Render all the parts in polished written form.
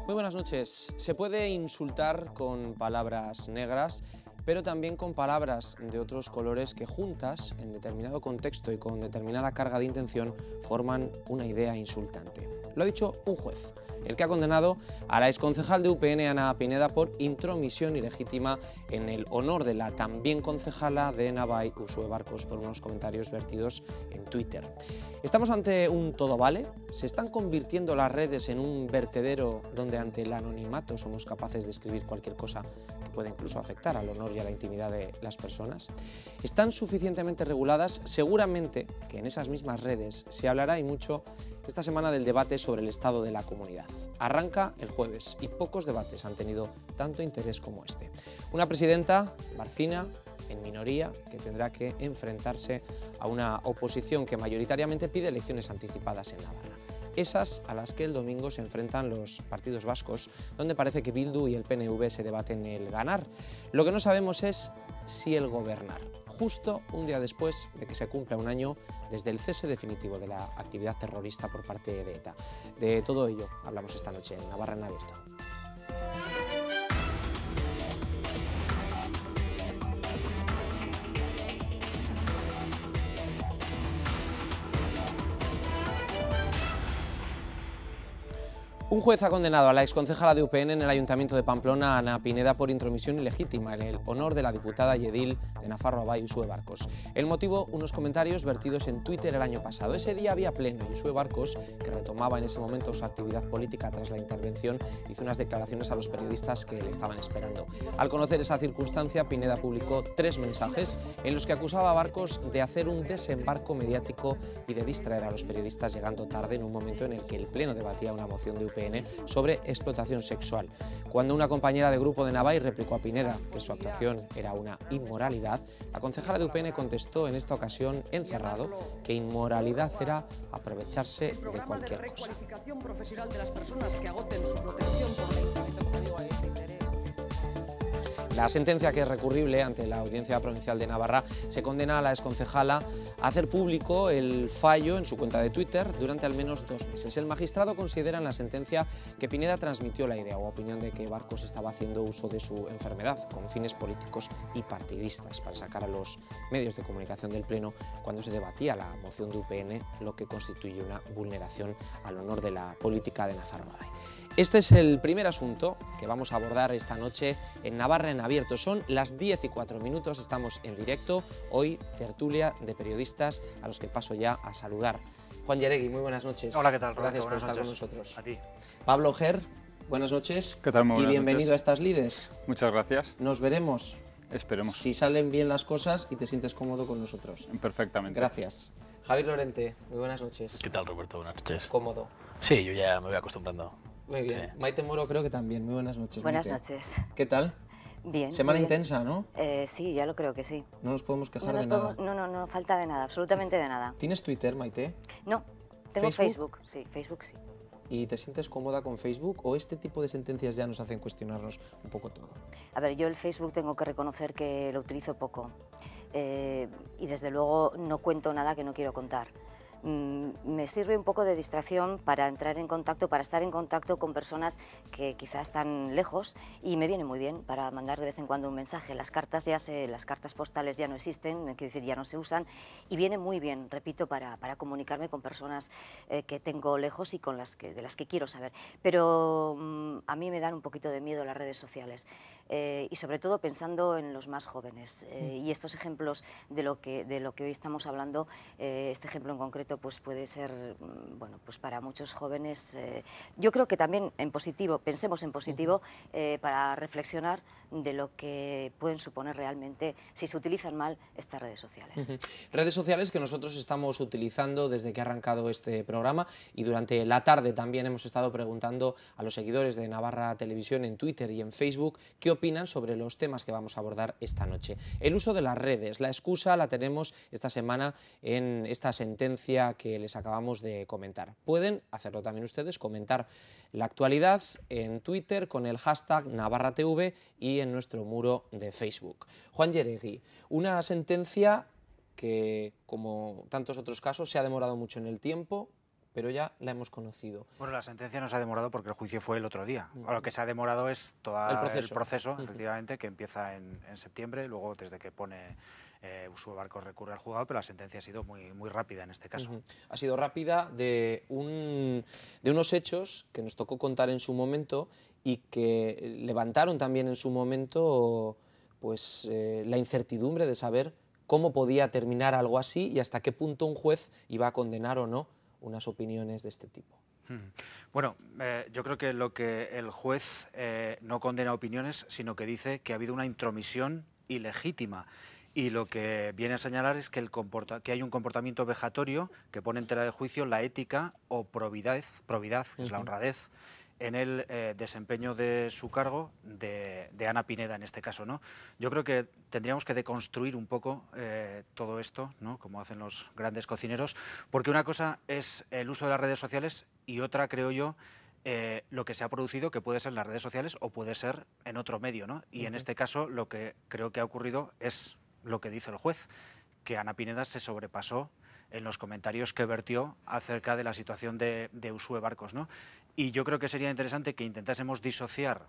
Muy buenas noches. Se puede insultar con palabras negras, pero también con palabras de otros colores que juntas, en determinado contexto y con determinada carga de intención, forman una idea insultante. Lo ha dicho un juez, el que ha condenado a la exconcejal de UPN, Ana Pineda, por intromisión ilegítima en el honor de la también concejala de Navai, Uxue Barcos, por unos comentarios vertidos en Twitter. ¿Estamos ante un todo vale? ¿Se están convirtiendo las redes en un vertedero donde ante el anonimato somos capaces de escribir cualquier cosa que pueda incluso afectar al honor y a la intimidad de las personas? ¿Están suficientemente reguladas? Seguramente que en esas mismas redes se hablará y mucho esta semana del debate sobre el estado de la comunidad. Arranca el jueves y pocos debates han tenido tanto interés como este. Una presidenta, Barcina, en minoría, que tendrá que enfrentarse a una oposición que mayoritariamente pide elecciones anticipadas en Navarra. Esas a las que el domingo se enfrentan los partidos vascos, donde parece que Bildu y el PNV se debaten el ganar. Lo que no sabemos es si el gobernar, justo un día después de que se cumpla un año desde el cese definitivo de la actividad terrorista por parte de ETA. De todo ello hablamos esta noche en Navarra en Abierto. Un juez ha condenado a la exconcejala de UPN en el Ayuntamiento de Pamplona, Ana Pineda, por intromisión ilegítima en el honor de la diputada y edil de Nafarroa y Uxue Barcos. El motivo, unos comentarios vertidos en Twitter el año pasado. Ese día había pleno y Uxue Barcos, que retomaba en ese momento su actividad política tras la intervención, hizo unas declaraciones a los periodistas que le estaban esperando. Al conocer esa circunstancia, Pineda publicó 3 mensajes en los que acusaba a Barcos de hacer un desembarco mediático y de distraer a los periodistas, llegando tarde en un momento en el que el Pleno debatía una moción de UPN sobre explotación sexual. Cuando una compañera de grupo de Navai replicó a Pineda que su actuación era una inmoralidad, la concejala de UPN contestó en esta ocasión encerrado que inmoralidad era aprovecharse de cualquier cosa. La sentencia, que es recurrible ante la Audiencia Provincial de Navarra, se condena a la exconcejala a hacer público el fallo en su cuenta de Twitter durante al menos 2 meses. El magistrado considera en la sentencia que Pineda transmitió la idea o opinión de que Barcos estaba haciendo uso de su enfermedad con fines políticos y partidistas para sacar a los medios de comunicación del Pleno cuando se debatía la moción de UPN, lo que constituye una vulneración al honor de la política de Nafarroa. Este es el primer asunto que vamos a abordar esta noche en Navarra en Abierto. Son las 10:04, estamos en directo. Hoy, tertulia de periodistas a los que paso ya a saludar. Juan Yeregui, muy buenas noches. Hola, ¿qué tal, Roberto? Gracias por buenas estar noches. con nosotros. A ti. Pablo Ger, buenas noches. ¿Qué tal? Muy buenas y bienvenido noches. a estas lides. Muchas gracias. Nos veremos. Esperemos. Si salen bien las cosas y te sientes cómodo con nosotros. Perfectamente. Gracias. Javier Lorente, muy buenas noches. ¿Qué tal, Roberto? Buenas noches. Cómodo. Sí, yo ya me voy acostumbrando. Muy bien. Sí. Maite Moro creo que también. Muy buenas noches. Buenas Maite. noches. ¿Qué tal? Bien. Semana bien. intensa, ¿no? Sí, ya lo creo que sí. No nos podemos quejar No, de nos nada. podemos- no falta de nada, absolutamente de nada. ¿Tienes Twitter, Maite? No, tengo ¿Facebook? Sí, Facebook sí. ¿Y te sientes cómoda con Facebook o este tipo de sentencias ya nos hacen cuestionarnos un poco todo? A ver, yo el Facebook tengo que reconocer que lo utilizo poco y desde luego no cuento nada que no quiero contar. Me sirve un poco de distracción para entrar en contacto, para estar en contacto con personas que quizás están lejos y me viene muy bien para mandar de vez en cuando un mensaje. Las cartas las cartas postales ya no existen, quiero decir, ya no se usan y viene muy bien, repito, para comunicarme con personas que tengo lejos y de las que quiero saber. Pero a mí me dan un poquito de miedo las redes sociales y sobre todo pensando en los más jóvenes y estos ejemplos de lo que hoy estamos hablando, este ejemplo en concreto pues puede ser, bueno, pues para muchos jóvenes, yo creo que también en positivo, pensemos en positivo para reflexionar de lo que pueden suponer realmente si se utilizan mal estas redes sociales. Redes sociales que nosotros estamos utilizando desde que ha arrancado este programa y durante la tarde también hemos estado preguntando a los seguidores de Navarra Televisión en Twitter y en Facebook qué opinan sobre los temas que vamos a abordar esta noche. El uso de las redes, la excusa la tenemos esta semana en esta sentencia que les acabamos de comentar. Pueden hacerlo también ustedes, comentar la actualidad en Twitter con el hashtag NavarraTV y en nuestro muro de Facebook. Juan Yeregui, una sentencia que, como tantos otros casos, se ha demorado mucho en el tiempo, pero ya la hemos conocido. Bueno, la sentencia no se ha demorado porque el juicio fue el otro día. Lo que se ha demorado es todo El el proceso. proceso, efectivamente, que empieza en septiembre, luego desde que pone Uxue Barcos recurre al juzgado, pero la sentencia ha sido muy rápida en este caso. Ha sido rápida de unos hechos que nos tocó contar en su momento y que levantaron también en su momento pues, la incertidumbre de saber cómo podía terminar algo así y hasta qué punto un juez iba a condenar o no unas opiniones de este tipo. Bueno, yo creo que lo que el juez no condena opiniones, sino que dice que ha habido una intromisión ilegítima. Y lo que viene a señalar es que, que hay un comportamiento vejatorio que pone en tela de juicio la ética o probidad, que es la honradez, en el desempeño de su cargo de Ana Pineda en este caso, ¿no? Yo creo que tendríamos que deconstruir un poco todo esto, ¿no? Como hacen los grandes cocineros, porque una cosa es el uso de las redes sociales y otra, creo yo, lo que se ha producido, que puede ser en las redes sociales o puede ser en otro medio, ¿no? Y en este caso lo que creo que ha ocurrido es lo que dice el juez, que Ana Pineda se sobrepasó en los comentarios que vertió acerca de la situación de Uxue Barcos, ¿no? Y yo creo que sería interesante que intentásemos disociar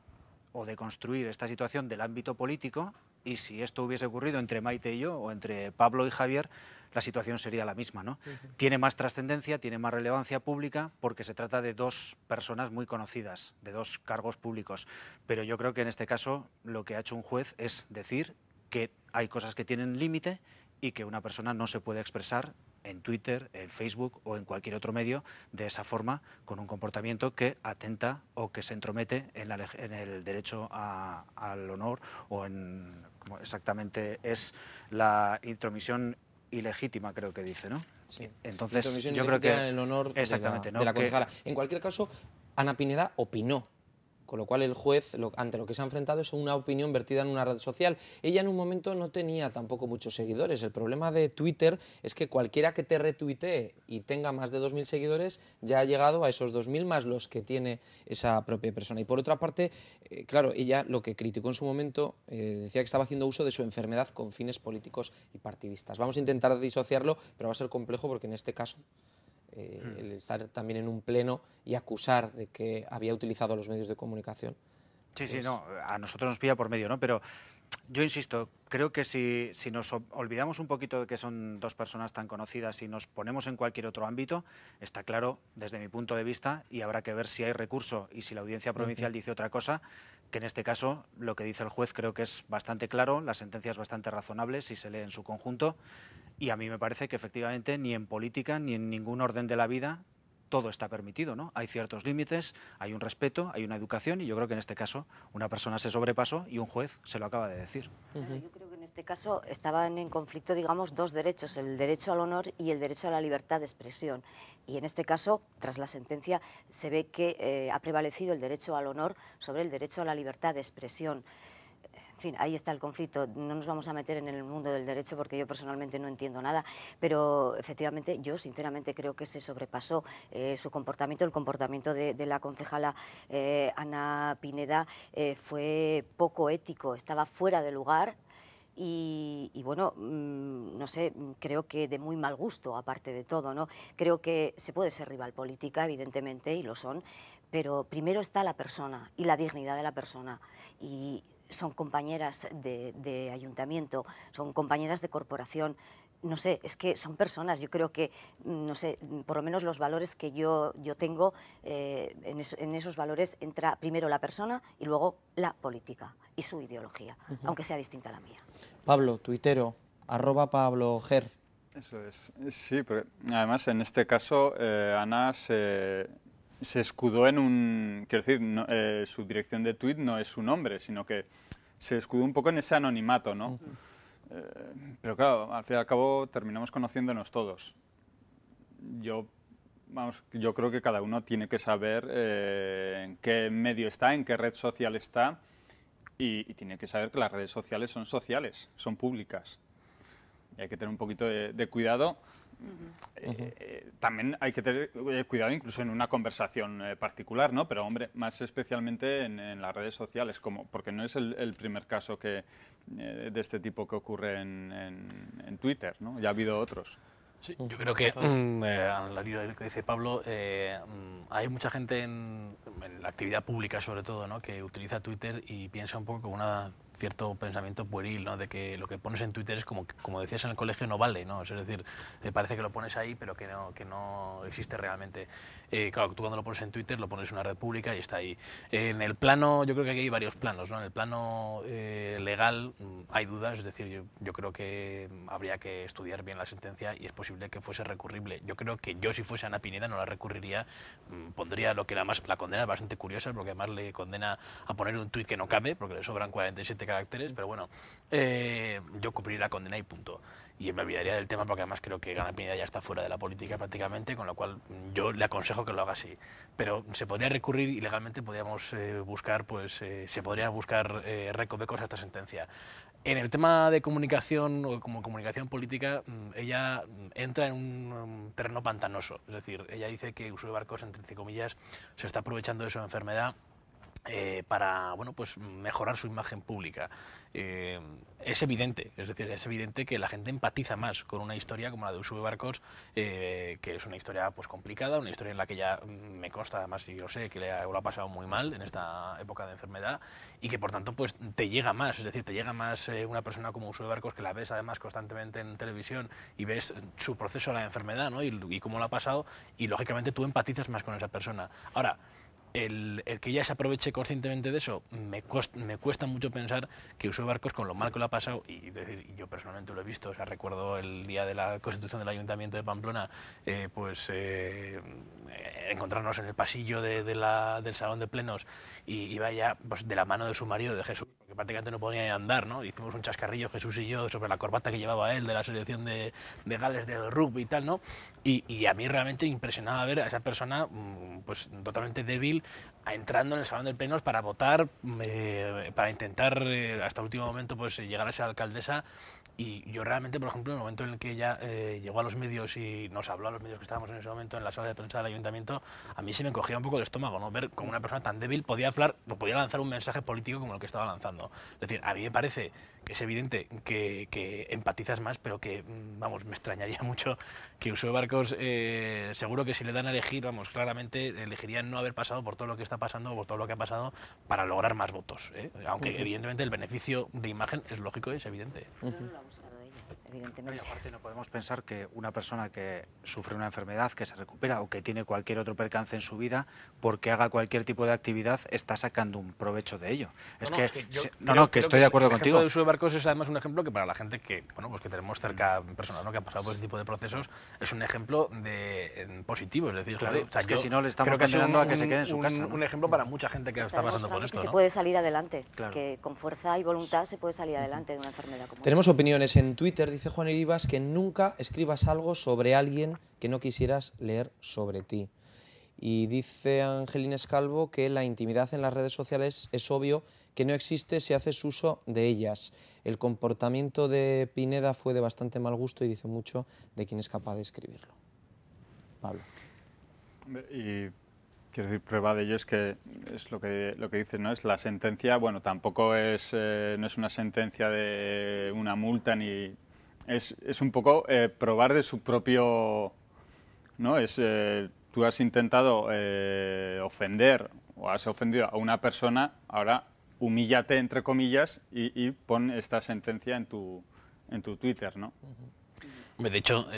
o deconstruir esta situación del ámbito político, y si esto hubiese ocurrido entre Maite y yo o entre Pablo y Javier, la situación sería la misma, ¿no? Tiene más trascendencia, tiene más relevancia pública porque se trata de dos personas muy conocidas, de dos cargos públicos, pero yo creo que en este caso lo que ha hecho un juez es decir que hay cosas que tienen límite y que una persona no se puede expresar en Twitter, en Facebook o en cualquier otro medio de esa forma, con un comportamiento que atenta o que se entromete en el derecho al honor o en, como exactamente es, la intromisión ilegítima, creo que dice, ¿no? Sí. Entonces, Intromisión yo creo que... ilegítima en el honor exactamente, de la concejala. En cualquier caso, Ana Pineda opinó, con lo cual el juez, ante lo que se ha enfrentado, es una opinión vertida en una red social. Ella en un momento no tenía tampoco muchos seguidores. El problema de Twitter es que cualquiera que te retuitee y tenga más de 2.000 seguidores ya ha llegado a esos 2.000 más los que tiene esa propia persona. Y por otra parte, claro, ella lo que criticó en su momento decía que estaba haciendo uso de su enfermedad con fines políticos y partidistas. Vamos a intentar disociarlo, pero va a ser complejo porque en este caso el estar también en un pleno y acusar de que había utilizado los medios de comunicación. Sí, sí, no, a nosotros nos pilla por medio, ¿no? Pero yo insisto, creo que si nos olvidamos un poquito de que son dos personas tan conocidas y nos ponemos en cualquier otro ámbito, está claro desde mi punto de vista, y habrá que ver si hay recurso y si la audiencia provincial dice otra cosa, que en este caso lo que dice el juez creo que es bastante claro, la sentencia es bastante razonable si se lee en su conjunto, y a mí me parece que efectivamente ni en política ni en ningún orden de la vida todo está permitido, ¿no? Hay ciertos límites, hay un respeto, hay una educación, y yo creo que en este caso una persona se sobrepasó y un juez se lo acaba de decir. Claro, yo creo que en este caso estaban en conflicto, digamos, dos derechos, el derecho al honor y el derecho a la libertad de expresión. Y en este caso, tras la sentencia, se ve que ha prevalecido el derecho al honor sobre el derecho a la libertad de expresión. En fin, ahí está el conflicto. No nos vamos a meter en el mundo del derecho porque yo personalmente no entiendo nada, pero efectivamente yo sinceramente creo que se sobrepasó su comportamiento, el comportamiento de la concejala Ana Pineda fue poco ético, estaba fuera de lugar. Y bueno, no sé, creo que de muy mal gusto, aparte de todo, ¿no? Creo que se puede ser rival política, evidentemente, y lo son, pero primero está la persona y la dignidad de la persona. Y son compañeras de ayuntamiento, son compañeras de corporación, no sé, es que son personas. Yo creo que, no sé, por lo menos los valores que yo tengo, en esos valores entra primero la persona y luego la política y su ideología, aunque sea distinta a la mía. Pablo, tuitero, @PabloGer. Eso es, sí, pero además en este caso Ana se escudó en un, quiero decir, no, su dirección de tuit no es su nombre, sino que se escudó un poco en ese anonimato, ¿no? Pero claro, al fin y al cabo terminamos conociéndonos todos. Yo creo que cada uno tiene que saber en qué medio está, en qué red social está, y tiene que saber que las redes sociales, son públicas. Y hay que tener un poquito de cuidado. También hay que tener cuidado incluso en una conversación particular, ¿no? Pero, hombre, más especialmente en las redes sociales, porque no es el primer caso de este tipo que ocurre en Twitter, ¿no? Ya ha habido otros. Sí, yo creo que, al lado de lo que dice Pablo, hay mucha gente en la actividad pública, sobre todo, ¿no?, que utiliza Twitter y piensa un poco con un cierto pensamiento pueril, ¿no?, de que lo que pones en Twitter es como decías en el colegio, no vale, ¿no? Es decir, parece que lo pones ahí, pero que no existe realmente. Claro, tú cuando lo pones en Twitter lo pones en una red pública y está ahí. En el plano, yo creo que aquí hay varios planos, ¿no? En el plano legal hay dudas, es decir, yo creo que habría que estudiar bien la sentencia y es posible que fuese recurrible. Yo creo que yo, si fuese Ana Pineda, no la recurriría, pondría lo que además la condena es bastante curiosa, porque además le condena a poner un tuit que no cabe, porque le sobran 47 caracteres, pero bueno, yo cumpliría la condena y punto. Y me olvidaría del tema porque además creo que Ana Pineda ya está fuera de la política prácticamente, con lo cual yo le aconsejo que lo haga así. Pero se podría recurrir y legalmente podríamos buscar, se podría buscar recovecos a esta sentencia. En el tema de comunicación o como comunicación política, ella entra en un terreno pantanoso. Es decir, ella dice que Usuario Barcos, entre comillas, se está aprovechando de su enfermedad para, bueno, pues mejorar su imagen pública. Es evidente, es decir, es evidente que la gente empatiza más con una historia como la de Usuario Barcos, que es una historia pues complicada, una historia en la que ya me consta, además, y yo sé que lo ha pasado muy mal en esta época de enfermedad y que por tanto pues te llega más, es decir, te llega más una persona como Usuario Barcos, que la ves además constantemente en televisión y ves su proceso de la enfermedad, ¿no?, y cómo lo ha pasado, y lógicamente tú empatizas más con esa persona. Ahora, el que ella se aproveche conscientemente de eso, me cuesta mucho pensar que Usuario Barcos, con lo mal que lo ha pasado, y yo personalmente lo he visto, o sea, recuerdo el día de la constitución del Ayuntamiento de Pamplona, encontrarnos en el pasillo del salón de plenos y iba ya pues, de la mano de su marido, de Jesús, porque prácticamente no podía ni andar, ¿no? Hicimos un chascarrillo, Jesús y yo, sobre la corbata que llevaba él de la selección de Gales de rugby y tal, ¿no? Y a mí realmente me impresionaba ver a esa persona pues totalmente débil, entrando en el salón de plenos para votar, para intentar hasta el último momento pues llegar a ser alcaldesa. Y yo realmente, por ejemplo, en el momento en el que ella llegó a los medios y nos habló a los medios que estábamos en ese momento en la sala de prensa del ayuntamiento, a mí se me encogía un poco el estómago, ¿no?, ver cómo una persona tan débil podía hablar, podía lanzar un mensaje político como el que estaba lanzando. Es decir, a mí me parece que es evidente que empatizas más, pero que, vamos, me extrañaría mucho que Usuario Barcos, seguro que si le dan a elegir, vamos, claramente elegiría no haber pasado por todo lo que está pasando o por todo lo que ha pasado para lograr más votos, ¿eh? Aunque evidentemente el beneficio de imagen es lógico y es evidente. Evidentemente. Y aparte no podemos pensar que una persona que sufre una enfermedad, que se recupera o que tiene cualquier otro percance en su vida, porque haga cualquier tipo de actividad, está sacando un provecho de ello. Que estoy de acuerdo contigo. El ejemplo de Usuario Barcos es además un ejemplo que para la gente que, bueno, pues que tenemos cerca personas, ¿no?, que han pasado por ese tipo de procesos, es un ejemplo positivo. Es decir, claro, joder, que si no le estamos condenando a que se quede en su casa, ¿no? Un ejemplo para mucha gente que está pasando por esto, que ¿no? se puede salir adelante, claro, que con fuerza y voluntad se puede salir adelante de una enfermedad como Tenemos opiniones en Twitter, dice Juan Iribas, que nunca escribas algo sobre alguien que no quisieras leer sobre ti. Y dice Angelina Escalvo que la intimidad en las redes sociales es obvio que no existe si haces uso de ellas. El comportamiento de Pineda fue de bastante mal gusto y dice mucho de quien es capaz de escribirlo. Pablo. Y quiero decir, prueba de ello es que es lo que dices, ¿no? Es la sentencia, bueno, tampoco es, no es una sentencia de una multa ni... Es un poco probar de su propio... ¿no? Tú has intentado ofender o has ofendido a una persona, ahora humíllate, entre comillas, y pon esta sentencia en tu Twitter, ¿no? De hecho,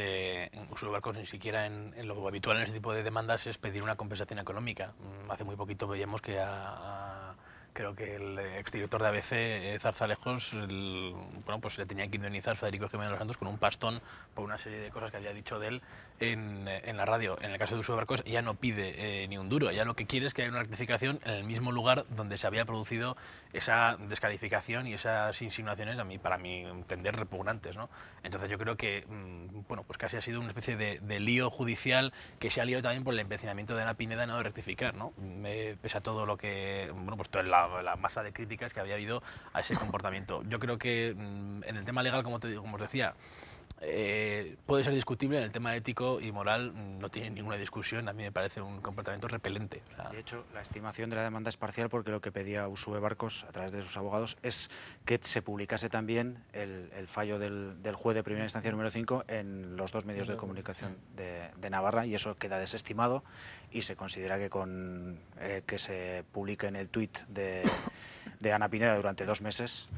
Usuario Barcos ni siquiera en lo habitual en este tipo de demandas es pedir una compensación económica. Hace muy poquito veíamos que creo que el exdirector de ABC, Zarzalejos, bueno, pues le tenía que indemnizar Federico Jiménez Los Santos con un pastón por una serie de cosas que había dicho de él en la radio. En el caso de Usuario Barcos, ella no pide ni un duro, ella lo que quiere es que haya una rectificación en el mismo lugar donde se había producido esa descalificación y esas insinuaciones, para mi entender, repugnantes, ¿no? Entonces yo creo que, bueno, pues casi ha sido una especie de lío judicial que se ha liado también por el empecinamiento de Ana Pineda no de rectificar, ¿no? Pese a todo lo que, bueno, pues toda la masa de críticas que había habido a ese comportamiento. Yo creo que en el tema legal, como os decía, puede ser discutible. En el tema ético y moral no tiene ninguna discusión. A mí me parece un comportamiento repelente. O sea, de hecho, la estimación de la demanda es parcial porque lo que pedía Usue Barcos a través de sus abogados es que se publicase también el fallo del juez de primera instancia número 5 en los 2 medios de comunicación de Navarra, y eso queda desestimado y se considera que con que se publique en el tuit de Ana Pineda durante 2 meses,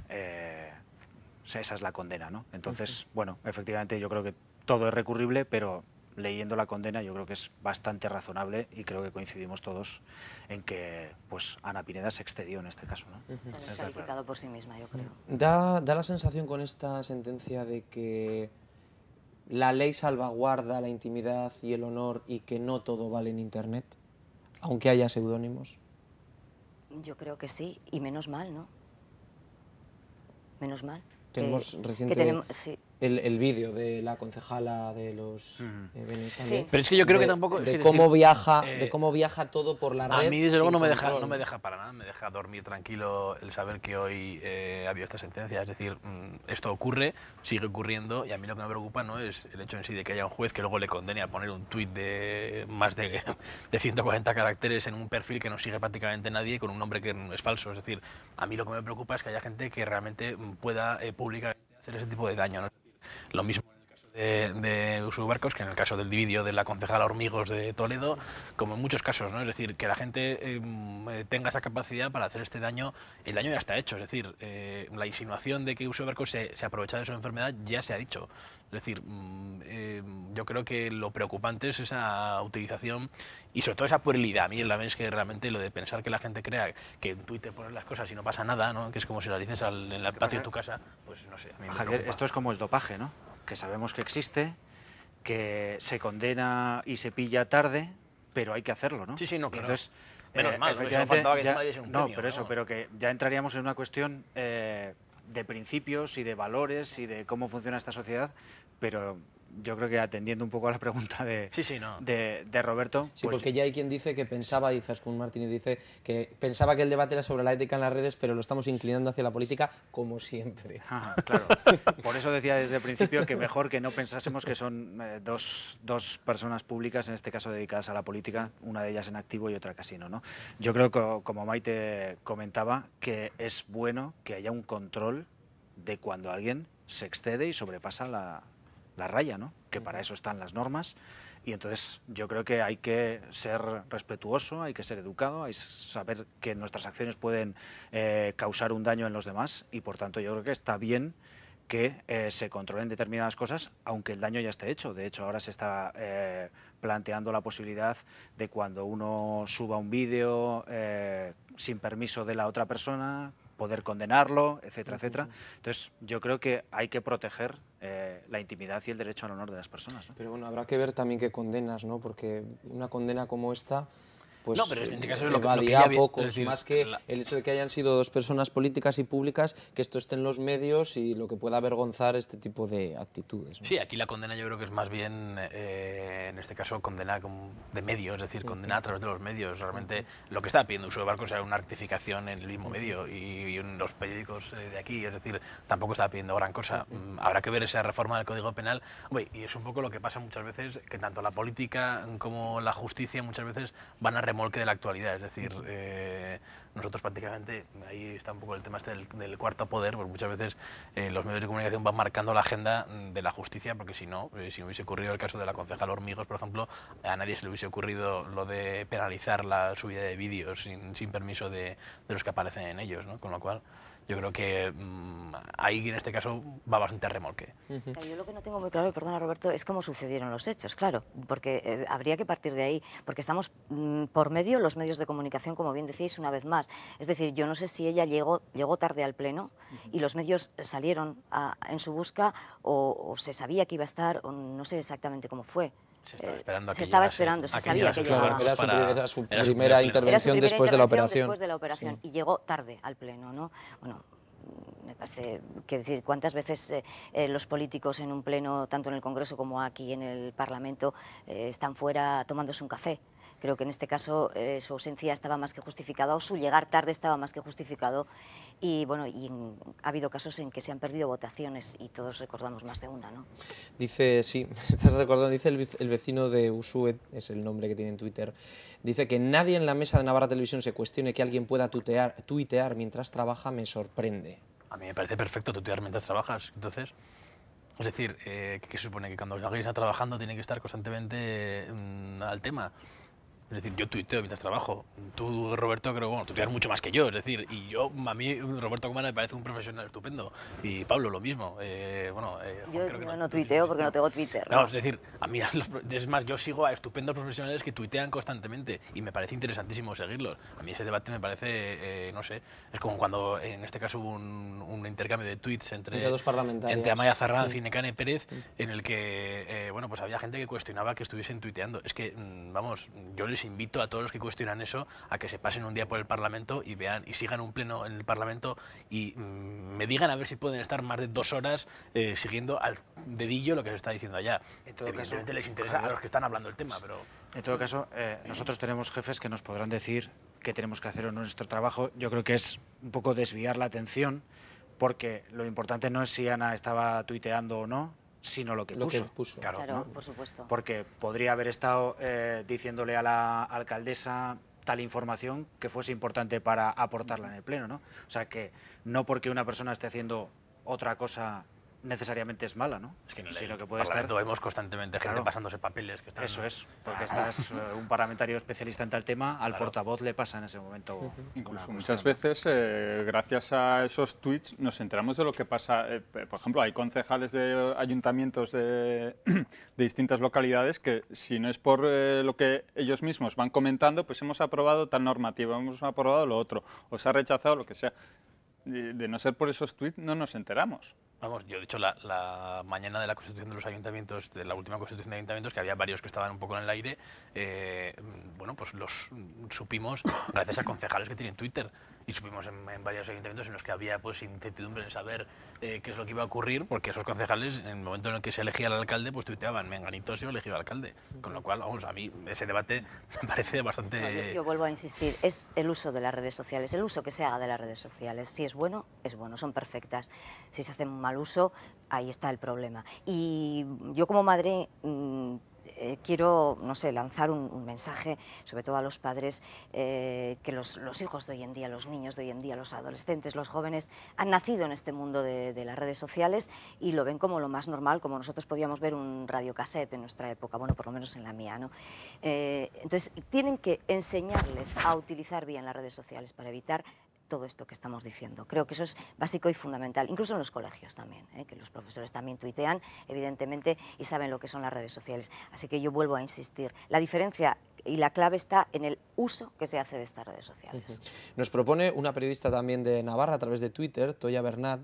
esa es la condena, ¿no? Entonces, bueno, efectivamente yo creo que todo es recurrible, pero leyendo la condena yo creo que es bastante razonable y creo que coincidimos todos en que pues Ana Pineda se excedió en este caso, ¿no? Se ha descalificado por sí misma, yo creo. Da la sensación con esta sentencia de que la ley salvaguarda la intimidad y el honor y que no todo vale en Internet, aunque haya seudónimos. Yo creo que sí, y menos mal, ¿no? Menos mal. Tenemos reciente el vídeo de la concejala de los Benes también. Sí. pero es que yo creo que tampoco... De es cómo decir, viaja todo por la red. A mí, desde luego, no me control. deja para nada, me deja dormir tranquilo el saber que hoy ha habido esta sentencia. Es decir, esto ocurre, sigue ocurriendo, y a mí lo que me preocupa no es el hecho en sí de que haya un juez que luego le condene a poner un tuit de más de 140 caracteres en un perfil que no sigue prácticamente nadie, con un nombre que es falso. Es decir, a mí lo que me preocupa es que haya gente que realmente pueda públicamente hacer ese tipo de daño, ¿no? Lo mismo de Usue Barcos que en el caso del vídeo de la concejala Hormigos de Toledo, como en muchos casos, ¿no? Es decir, que la gente tenga esa capacidad para hacer este daño. El daño ya está hecho, es decir, la insinuación de que Usue Barcos se aprovecha de su enfermedad ya se ha dicho. Es decir, yo creo que lo preocupante es esa utilización y sobre todo esa puerilidad. A mí la verdad es que realmente lo de pensar que la gente crea que en Twitter pones las cosas y no pasa nada, ¿no? Que es como si las dices en el patio de tu casa, pues no sé, a mí me Javier, preocupa. esto es como el dopaje, ¿no? Que sabemos que existe, que se condena y se pilla tarde, pero hay que hacerlo, ¿no? Sí, sí, no, Y claro. entonces, Menos mal, porque efectivamente, solo faltaba que ya- encima diese un no, premio, pero eso, ¿no? pero que ya entraríamos en una cuestión de principios y de valores y de cómo funciona esta sociedad, pero yo creo que atendiendo un poco a la pregunta de, Sí, sí, no. de Roberto, Sí, pues, porque ya hay quien dice que pensaba, y Zaskun Martínez dice que pensaba que el debate era sobre la ética en las redes, pero lo estamos inclinando hacia la política como siempre. Ajá, claro. Por eso decía desde el principio que mejor que no pensásemos que son dos personas públicas, en este caso dedicadas a la política, una de ellas en activo y otra casino, ¿no? Yo creo que, como Maite comentaba, que es bueno que haya un control de cuando alguien se excede y sobrepasa la raya, ¿no? Que para eso están las normas. Y entonces yo creo que hay que ser respetuoso, hay que ser educado, hay que saber que nuestras acciones pueden causar un daño en los demás, y por tanto yo creo que está bien que se controlen determinadas cosas, aunque el daño ya esté hecho. De hecho, ahora se está planteando la posibilidad de cuando uno suba un vídeo sin permiso de la otra persona, poder condenarlo, etcétera, etcétera. Entonces, yo creo que hay que proteger la intimidad y el derecho al honor de las personas, ¿no? Pero bueno, habrá que ver también qué condenas, ¿no? Porque una condena como esta, pues No, pero en este caso es lo que evadirá ya había- pocos, es decir, más que el hecho de que hayan sido 2 personas políticas y públicas, que esto esté en los medios y lo que pueda avergonzar este tipo de actitudes, ¿no? Sí, aquí la condena yo creo que es más bien, en este caso, condena de medios, es decir, condena a través de los medios. Realmente lo que estaba pidiendo Usue Barcos era una rectificación en el mismo medio y en los periódicos de aquí, es decir, tampoco estaba pidiendo gran cosa. Habrá que ver esa reforma del Código Penal. Uy, y es un poco lo que pasa muchas veces, que tanto la política como la justicia muchas veces van a remolque de la actualidad. Es decir, nosotros prácticamente, ahí está un poco el tema este del cuarto poder, pues muchas veces los medios de comunicación van marcando la agenda de la justicia, porque si no hubiese ocurrido el caso de la concejala Hormigos, por ejemplo, a nadie se le hubiese ocurrido lo de penalizar la subida de vídeos sin permiso de los que aparecen en ellos, ¿no? Con lo cual, yo creo que ahí en este caso va bastante a remolque. Yo lo que no tengo muy claro, y perdona Roberto, es cómo sucedieron los hechos, claro, porque habría que partir de ahí, porque estamos por medio, los medios de comunicación, como bien decíais, una vez más. Es decir, yo no sé si ella llegó tarde al pleno y los medios salieron en su busca o se sabía que iba a estar, o no sé exactamente cómo fue. Se estaba esperando a que se estaba llegase, esperando, se a que sabía llegase que Usue llegaba. Barcos Era su era su primera primer pleno. intervención Era su primera después de la intervención operación. después de la operación, y llegó tarde al pleno, ¿no? Bueno, me parece, que decir, cuántas veces los políticos en un pleno, tanto en el Congreso como aquí en el Parlamento, están fuera tomándose un café. Creo que en este caso su ausencia estaba más que justificada o su llegar tarde estaba más que justificado y bueno, ha habido casos en que se han perdido votaciones y todos recordamos más de una, ¿no? Dice, sí, estás recordando, dice el vecino de Usue, es el nombre que tiene en Twitter, dice que nadie en la mesa de Navarra Televisión se cuestione que alguien pueda tuitear mientras trabaja, me sorprende. A mí me parece perfecto tuitear mientras trabajas, entonces... Es decir, ¿qué supone? Que cuando alguien está trabajando tiene que estar constantemente al tema. Es decir, yo tuiteo mientras trabajo. Tú, Roberto, creo que bueno, tuiteas mucho más que yo. Es decir, y yo, a mí, Roberto Comana me parece un profesional estupendo. Y Pablo, lo mismo. Yo no tuiteo porque no tengo Twitter. No, es decir, a mí, es más, yo sigo a estupendos profesionales que tuitean constantemente y me parece interesantísimo seguirlos. A mí ese debate me parece, no sé, es como cuando en este caso hubo un intercambio de tweets entre dos parlamentarios. Entre Amaya Zarranz y Nekane Pérez, en el que, bueno, pues había gente que cuestionaba que estuviesen tuiteando. Es que, vamos, yo les invito a todos los que cuestionan eso a que se pasen un día por el Parlamento y vean y sigan un pleno en el Parlamento y me digan a ver si pueden estar más de 2 horas siguiendo al dedillo lo que se está diciendo allá. En todo Evidentemente caso, les interesa a los que están hablando del tema, pero... En todo caso, nosotros tenemos jefes que nos podrán decir qué tenemos que hacer en nuestro trabajo. Yo creo que es un poco desviar la atención, porque lo importante no es si Ana estaba tuiteando o no, sino lo que puso. Claro, ¿no? por supuesto. Porque podría haber estado diciéndole a la alcaldesa tal información que fuese importante para aportarla en el pleno, ¿no? O sea que no porque una persona esté haciendo otra cosa necesariamente es mala, ¿no? Es que en sino el que puede estar... vemos constantemente gente pasándose papeles. Que están... Eso es, porque estás un parlamentario especialista en tal tema, al portavoz le pasa en ese momento. Incluso muchas veces, gracias a esos tweets, nos enteramos de lo que pasa. Por ejemplo, hay concejales de ayuntamientos de distintas localidades que, si no es por lo que ellos mismos van comentando, pues hemos aprobado tal normativa, hemos aprobado lo otro, o se ha rechazado lo que sea. De no ser por esos tweets, no nos enteramos. Vamos, yo de hecho la mañana de la constitución de los ayuntamientos, de la última constitución de ayuntamientos, que había varios que estaban un poco en el aire, bueno, pues los supimos gracias a concejales que tienen Twitter. Y supimos en varios ayuntamientos en los que había pues incertidumbre en saber qué es lo que iba a ocurrir, porque esos concejales, en el momento en el que se elegía al alcalde, pues tuiteaban, menganito ha sido elegido alcalde. Con lo cual, vamos, a mí ese debate me parece bastante... Yo vuelvo a insistir, es el uso de las redes sociales, el uso que se haga de las redes sociales. Si es bueno, son perfectas. Si se hace un mal uso, ahí está el problema. Y yo como madre... quiero, no sé, lanzar un mensaje, sobre todo a los padres, que los hijos de hoy en día, los niños de hoy en día, los adolescentes, los jóvenes, han nacido en este mundo de las redes sociales y lo ven como lo más normal, como nosotros podíamos ver un radiocassette en nuestra época, bueno, por lo menos en la mía, ¿no? Entonces, tienen que enseñarles a utilizar bien las redes sociales para evitar todo esto que estamos diciendo. Creo que eso es básico y fundamental, incluso en los colegios también, que los profesores también tuitean, evidentemente, y saben lo que son las redes sociales. Así que yo vuelvo a insistir, la diferencia y la clave está en el uso que se hace de estas redes sociales. Nos propone una periodista también de Navarra a través de Twitter, Toya Bernat,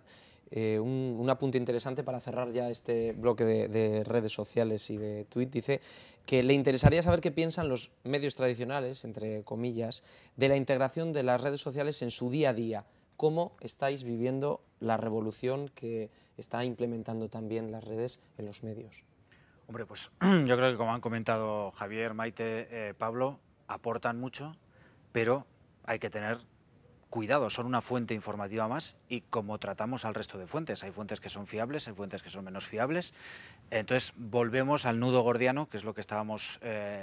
un apunte interesante para cerrar ya este bloque de redes sociales y de tweet. Dice que le interesaría saber qué piensan los medios tradicionales, entre comillas, de la integración de las redes sociales en su día a día. ¿Cómo estáis viviendo la revolución que está implementando también las redes en los medios? Hombre, pues yo creo que, como han comentado Javier, Maite, Pablo, aportan mucho, pero hay que tener cuidado, son una fuente informativa más y como tratamos al resto de fuentes. Hay fuentes que son fiables, hay fuentes que son menos fiables. Entonces volvemos al nudo gordiano, que es lo que estábamos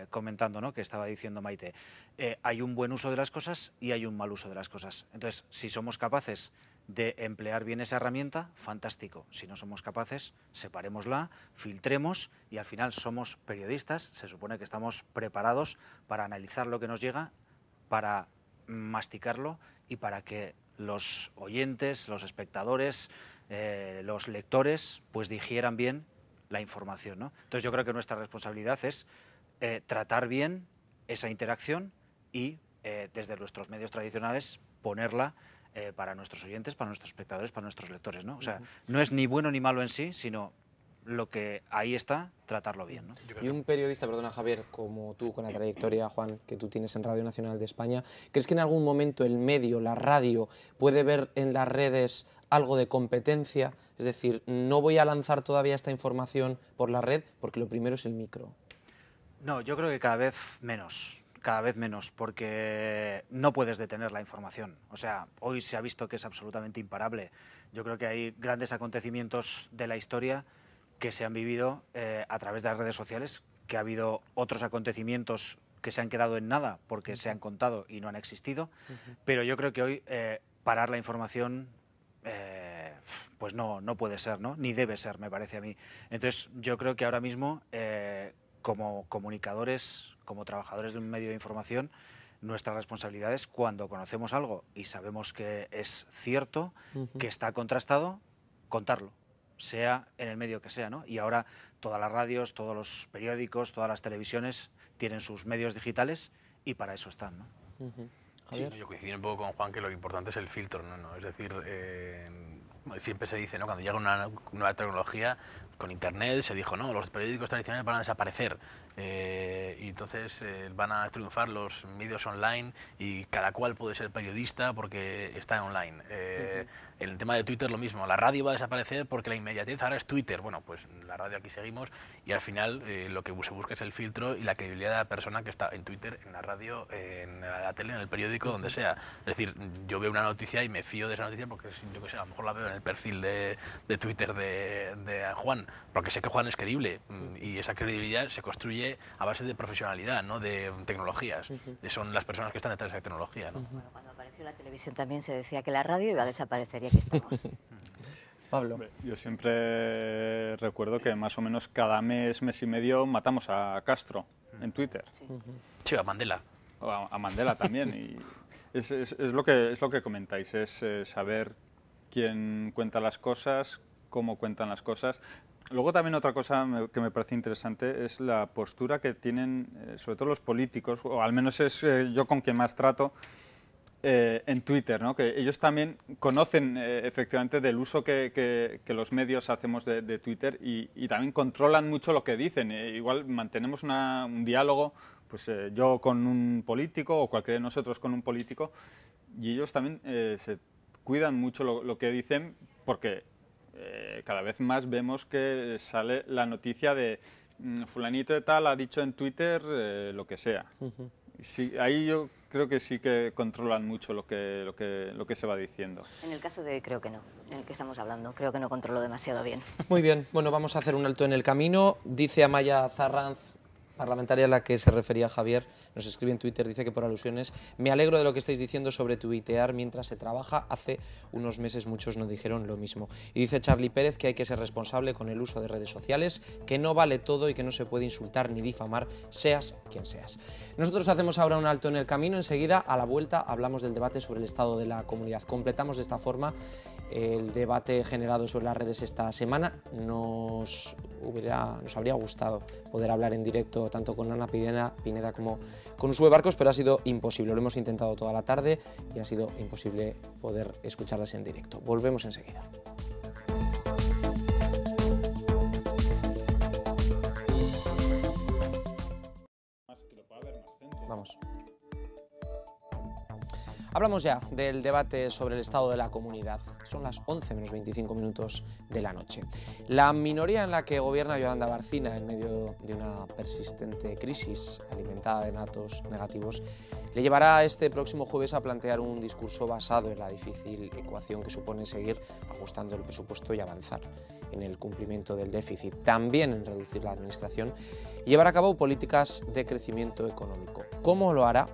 comentando, ¿no? Que estaba diciendo Maite. Hay un buen uso de las cosas y hay un mal uso de las cosas. Entonces, si somos capaces de emplear bien esa herramienta, fantástico. Si no somos capaces, separémosla, filtremos y al final somos periodistas. Se supone que estamos preparados para analizar lo que nos llega, para masticarlo y para que los oyentes, los espectadores, los lectores, pues digieran bien la información, ¿no? Entonces yo creo que nuestra responsabilidad es tratar bien esa interacción y desde nuestros medios tradicionales ponerla para nuestros oyentes, para nuestros espectadores, para nuestros lectores, ¿no? O sea, no es ni bueno ni malo en sí, sino lo que ahí está, tratarlo bien, ¿no? Y un periodista, perdona Javier, como tú, con la trayectoria, Juan, que tú tienes en Radio Nacional de España, ¿crees que en algún momento el medio, la radio, puede ver en las redes algo de competencia? Es decir, no voy a lanzar todavía esta información por la red porque lo primero es el micro. No, yo creo que cada vez menos. cada vez menos, porque no puedes detener la información. O sea, hoy se ha visto que es absolutamente imparable. Yo creo que hay grandes acontecimientos de la historia que se han vivido a través de las redes sociales, que ha habido otros acontecimientos que se han quedado en nada porque se han contado y no han existido, pero yo creo que hoy parar la información pues no puede ser, ¿no? Ni debe ser, me parece a mí. Entonces yo creo que ahora mismo como comunicadores, como trabajadores de un medio de información, nuestra responsabilidad es, cuando conocemos algo y sabemos que es cierto, que está contrastado, contarlo, sea en el medio que sea, ¿no? Y ahora todas las radios, todos los periódicos, todas las televisiones tienen sus medios digitales y para eso están, ¿no? Sí, yo coincido un poco con Juan que lo importante es el filtro, ¿no? Es decir, siempre se dice, ¿no? Cuando llega una nueva tecnología, con Internet se dijo, no, los periódicos tradicionales van a desaparecer y entonces van a triunfar los medios online y cada cual puede ser periodista porque está online. En el tema de Twitter lo mismo, la radio va a desaparecer porque la inmediatez ahora es Twitter. Bueno, pues la radio aquí seguimos y al final lo que se busca es el filtro y la credibilidad de la persona que está en Twitter, en la radio, en la tele, en el periódico, donde sea. Es decir, yo veo una noticia y me fío de esa noticia porque yo qué sé, a lo mejor la veo en el perfil de Twitter de Juan, porque sé que Juan es creíble y esa credibilidad se construye a base de profesionalidad, no de tecnologías. Son las personas que están detrás de esa tecnología, ¿no? Bueno, cuando apareció la televisión también se decía que la radio iba a desaparecer y aquí estamos. Pablo. Yo siempre recuerdo que más o menos cada mes, mes y medio matamos a Castro en Twitter. Sí, a Mandela. O a Mandela también. Y es lo que comentáis, es saber quién cuenta las cosas, cómo cuentan las cosas. Luego también otra cosa que me parece interesante es la postura que tienen, sobre todo los políticos, o al menos es yo con quien más trato, en Twitter, ¿no? Que ellos también conocen efectivamente del uso que los medios hacemos de Twitter y también controlan mucho lo que dicen. Igual mantenemos un diálogo, pues yo con un político o cualquiera de nosotros con un político, y ellos también se cuidan mucho lo que dicen, porque cada vez más vemos que sale la noticia de fulanito de tal ha dicho en Twitter lo que sea. Sí, ahí yo creo que sí que controlan mucho lo que se va diciendo. En el caso de hoy creo que no, en el que estamos hablando, creo que no controlo demasiado bien. Muy bien, bueno, vamos a hacer un alto en el camino. Dice Amaya Zarranz, parlamentaria a la que se refería Javier, nos escribe en Twitter, dice que por alusiones, me alegro de lo que estáis diciendo sobre tuitear mientras se trabaja, hace unos meses muchos nos dijeron lo mismo. Y dice Charlie Pérez que hay que ser responsable con el uso de redes sociales, que no vale todo y que no se puede insultar ni difamar, seas quien seas. Nosotros hacemos ahora un alto en el camino, enseguida a la vuelta hablamos del debate sobre el estado de la comunidad. Completamos de esta forma el debate generado sobre las redes esta semana. Nos habría gustado poder hablar en directo tanto con Ana Pineda como con Usue Barcos, pero ha sido imposible. Lo hemos intentado toda la tarde y ha sido imposible poder escucharlas en directo. Volvemos enseguida. Vamos. Hablamos ya del debate sobre el estado de la comunidad. Son las 11 menos 25 minutos de la noche. La minoría en la que gobierna Yolanda Barcina en medio de una persistente crisis alimentada de datos negativos le llevará este próximo jueves a plantear un discurso basado en la difícil ecuación que supone seguir ajustando el presupuesto y avanzar en el cumplimiento del déficit, también en reducir la administración y llevar a cabo políticas de crecimiento económico. ¿Cómo lo hará?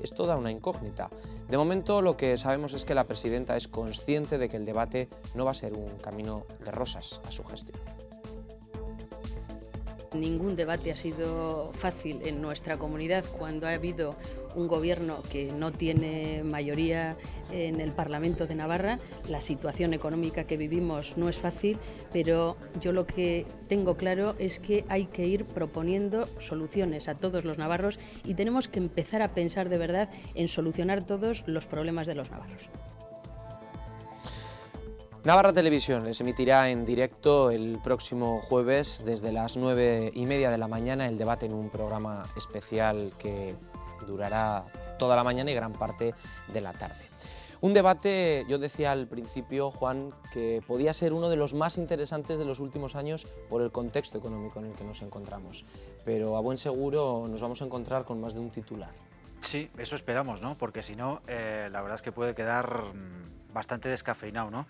Es toda una incógnita. De momento lo que sabemos es que la presidenta es consciente de que el debate no va a ser un camino de rosas a su gestión. Ningún debate ha sido fácil en nuestra comunidad cuando ha habido un gobierno que no tiene mayoría en el Parlamento de Navarra. La situación económica que vivimos no es fácil, pero yo lo que tengo claro es que hay que ir proponiendo soluciones a todos los navarros y tenemos que empezar a pensar de verdad en solucionar todos los problemas de los navarros. Navarra Televisión les emitirá en directo el próximo jueves desde las 9:30 de la mañana el debate en un programa especial que durará toda la mañana y gran parte de la tarde. Un debate, yo decía al principio, Juan, que podía ser uno de los más interesantes de los últimos años por el contexto económico en el que nos encontramos, pero a buen seguro nos vamos a encontrar con más de un titular. Sí, eso esperamos, ¿no? Porque si no, la verdad es que puede quedar bastante descafeinado, ¿no?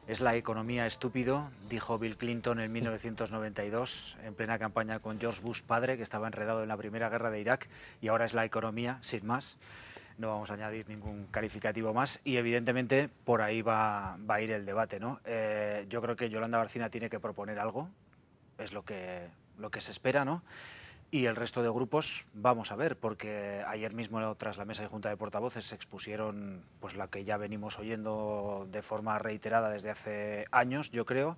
Es la economía estúpido, dijo Bill Clinton en 1992, en plena campaña con George Bush padre, que estaba enredado en la Primera Guerra de Irak, y ahora es la economía, sin más. No vamos a añadir ningún calificativo más y evidentemente por ahí va a ir el debate, ¿no? Yo creo que Yolanda Bárcena tiene que proponer algo, es lo que se espera, ¿no? Y el resto de grupos vamos a ver, porque ayer mismo tras la mesa de Junta de Portavoces se expusieron pues la que ya venimos oyendo de forma reiterada desde hace años, yo creo.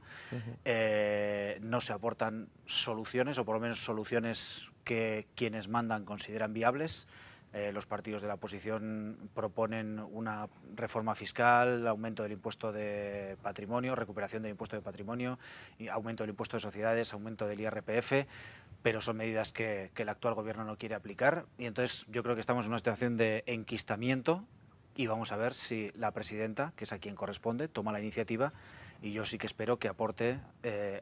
No se aportan soluciones, o por lo menos soluciones que quienes mandan consideran viables. Los partidos de la oposición proponen una reforma fiscal, aumento del impuesto de patrimonio, recuperación del impuesto de patrimonio, aumento del impuesto de sociedades, aumento del IRPF, pero son medidas que el actual gobierno no quiere aplicar y entonces yo creo que estamos en una situación de enquistamiento y vamos a ver si la presidenta, que es a quien corresponde, toma la iniciativa y yo sí que espero que aporte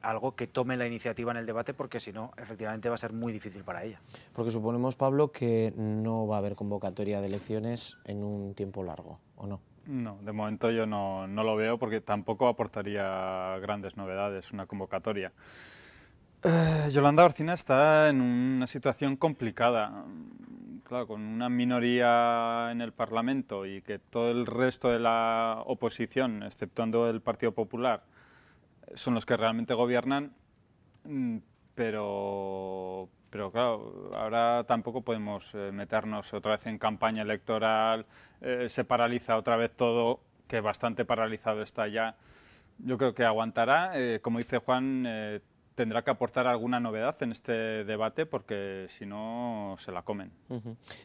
algo, que tome la iniciativa en el debate, porque si no, efectivamente va a ser muy difícil para ella. Porque suponemos, Pablo, que no va a haber convocatoria de elecciones en un tiempo largo, ¿o no? No, de momento yo no lo veo porque tampoco aportaría grandes novedades una convocatoria. Yolanda Bárcena está en una situación complicada, claro, con una minoría en el Parlamento y que todo el resto de la oposición, exceptuando el Partido Popular, son los que realmente gobiernan, pero claro, ahora tampoco podemos meternos otra vez en campaña electoral, se paraliza otra vez todo, que bastante paralizado está ya. Yo creo que aguantará, como dice Juan, tendrá que aportar alguna novedad en este debate porque si no se la comen.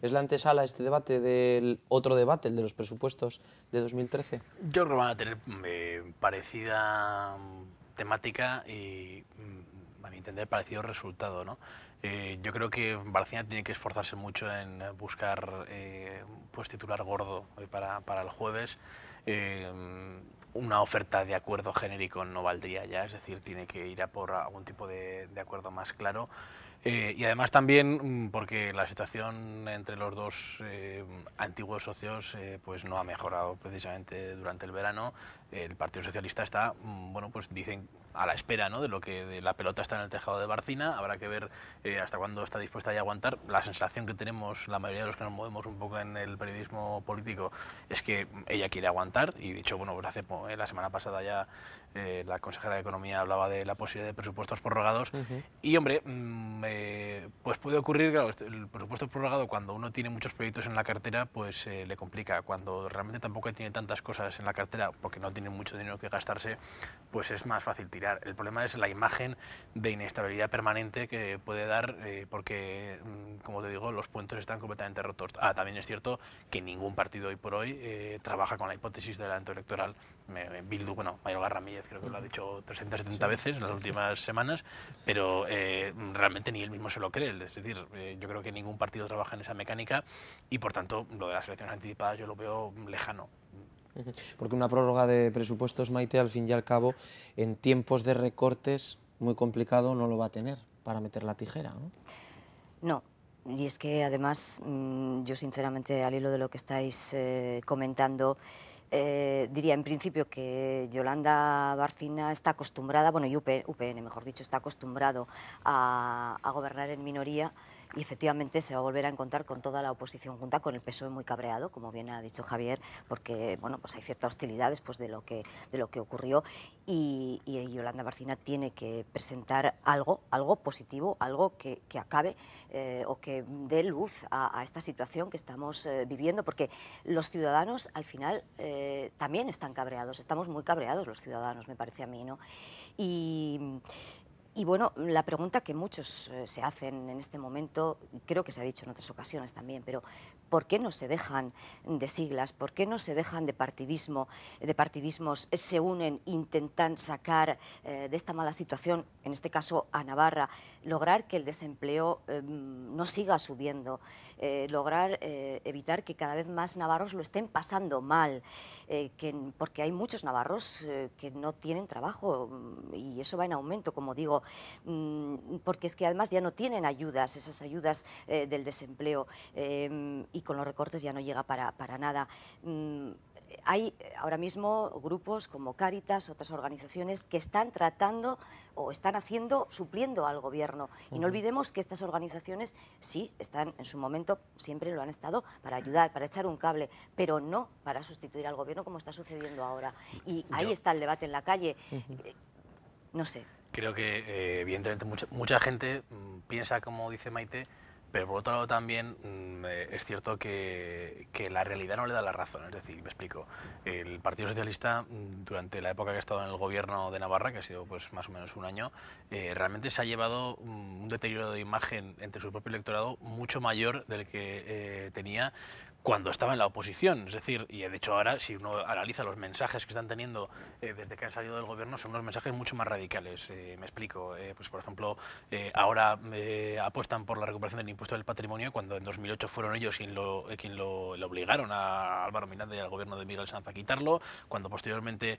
¿Es la antesala este debate del otro debate, el de los presupuestos de 2013? Yo creo que van a tener parecida temática y, a mi entender, parecido resultado, ¿no? Yo creo que Bárcena tiene que esforzarse mucho en buscar pues titular gordo para el jueves. Una oferta de acuerdo genérico no valdría ya, es decir, tiene que ir a por algún tipo de acuerdo más claro. Y además también porque la situación entre los dos antiguos socios pues no ha mejorado precisamente durante el verano. El Partido Socialista está, bueno, pues dicen a la espera, ¿no?, de la pelota está en el tejado de Bárcena. Habrá que ver hasta cuándo está dispuesta a aguantar. La sensación que tenemos la mayoría de los que nos movemos un poco en el periodismo político es que ella quiere aguantar y de hecho, bueno, pues la semana pasada ya la consejera de Economía hablaba de la posibilidad de presupuestos prorrogados y, hombre, pues puede ocurrir, claro, el presupuesto prorrogado cuando uno tiene muchos proyectos en la cartera pues le complica. Cuando realmente tampoco tiene tantas cosas en la cartera porque no tiene mucho dinero que gastarse, pues es más fácil tirar. El problema es la imagen de inestabilidad permanente que puede dar porque, como te digo, los puentes están completamente rotos. También es cierto que ningún partido hoy por hoy trabaja con la hipótesis del adelanto electoral. Bildu, bueno, Mayoga Ramírez creo que lo ha dicho 370 veces en las últimas semanas, pero realmente ni él mismo se lo cree. Es decir, yo creo que ningún partido trabaja en esa mecánica y, por tanto, lo de las elecciones anticipadas yo lo veo lejano. Porque una prórroga de presupuestos, Maite, al fin y al cabo, en tiempos de recortes muy complicado no lo va a tener para meter la tijera, ¿no? No, y es que además yo sinceramente al hilo de lo que estáis comentando, diría en principio que Yolanda Bárcena está acostumbrada, bueno, y UPN mejor dicho, está acostumbrado a gobernar en minoría y efectivamente se va a volver a encontrar con toda la oposición junta, con el PSOE muy cabreado, como bien ha dicho Javier, porque bueno, pues hay cierta hostilidad después de lo que ocurrió y Yolanda Bárcena tiene que presentar algo positivo, algo que acabe o que dé luz a esta situación que estamos viviendo, porque los ciudadanos al final también están cabreados, estamos muy cabreados los ciudadanos, me parece a mí, ¿no? Y bueno, la pregunta que muchos se hacen en este momento, creo que se ha dicho en otras ocasiones también, pero ¿por qué no se dejan de siglas? ¿Por qué no se dejan de partidismos, se unen, intentan sacar de esta mala situación, en este caso a Navarra, lograr que el desempleo no siga subiendo, lograr evitar que cada vez más navarros lo estén pasando mal, porque hay muchos navarros que no tienen trabajo y eso va en aumento, como digo, porque es que además ya no tienen ayudas, esas ayudas del desempleo, y con los recortes ya no llega para nada. Hay ahora mismo grupos como Cáritas, otras organizaciones que están tratando o están haciendo, supliendo al gobierno. Y no olvidemos que estas organizaciones sí están en su momento, siempre lo han estado, para ayudar, para echar un cable, pero no para sustituir al gobierno como está sucediendo ahora. Y ahí está el debate en la calle. No sé. Creo que evidentemente mucha gente piensa como dice Maite, pero por otro lado también es cierto que la realidad no le da la razón. Es decir, me explico, el Partido Socialista durante la época que ha estado en el gobierno de Navarra, que ha sido pues más o menos un año, realmente se ha llevado un deterioro de imagen entre su propio electorado mucho mayor del que tenía cuando estaba en la oposición. Es decir, y de hecho ahora, si uno analiza los mensajes que están teniendo desde que han salido del gobierno, son unos mensajes mucho más radicales. Me explico, pues por ejemplo, ahora apuestan por la recuperación del impuesto del patrimonio, cuando en 2008 fueron ellos quien lo obligaron a Álvaro Miranda y al gobierno de Miguel Sanz a quitarlo, cuando posteriormente,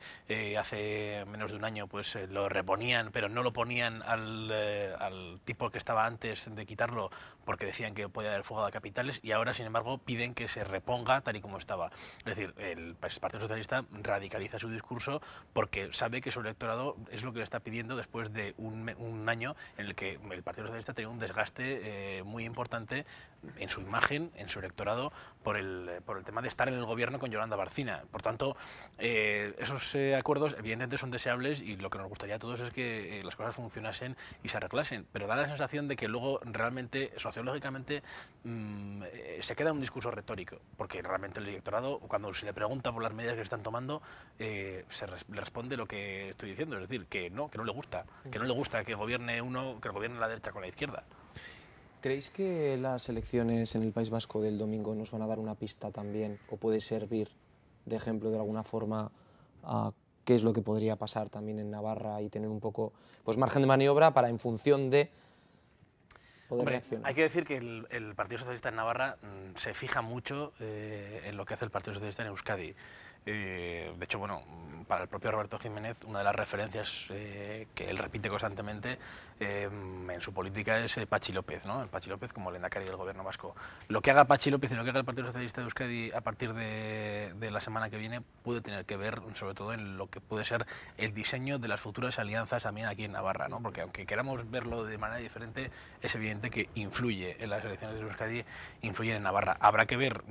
hace menos de un año, pues lo reponían, pero no lo ponían al tipo que estaba antes de quitarlo, porque decían que podía haber fuga de capitales, y ahora, sin embargo, piden que se reponga tal y como estaba. Es decir, el Partido Socialista radicaliza su discurso porque sabe que su electorado es lo que le está pidiendo después de un año en el que el Partido Socialista tenía un desgaste muy importante en su imagen, en su electorado, por el tema de estar en el gobierno con Yolanda Barcina. Por tanto, esos acuerdos evidentemente son deseables y lo que nos gustaría a todos es que las cosas funcionasen y se arreglasen, pero da la sensación de que luego realmente, sociológicamente, se queda un discurso retórico, porque realmente el electorado, cuando se le pregunta por las medidas que se están tomando, le responde lo que estoy diciendo, es decir, que no le gusta, que gobierne uno, que gobierne la derecha con la izquierda. ¿Creéis que las elecciones en el País Vasco del domingo nos van a dar una pista también, o puede servir de ejemplo de alguna forma a qué es lo que podría pasar también en Navarra y tener un poco pues margen de maniobra para en función de poder reaccionar? Hay que decir que el Partido Socialista en Navarra se fija mucho en lo que hace el Partido Socialista en Euskadi. De hecho, bueno, para el propio Roberto Jiménez, una de las referencias que él repite constantemente en su política es Patxi López, ¿no? El Patxi López como el lehendakari del gobierno vasco. Lo que haga Patxi López y lo que haga el Partido Socialista de Euskadi a partir de la semana que viene puede tener que ver sobre todo en lo que puede ser el diseño de las futuras alianzas también aquí en Navarra, ¿no? Porque aunque queramos verlo de manera diferente, es evidente que influye en las elecciones de Euskadi, influyen en Navarra. Habrá que ver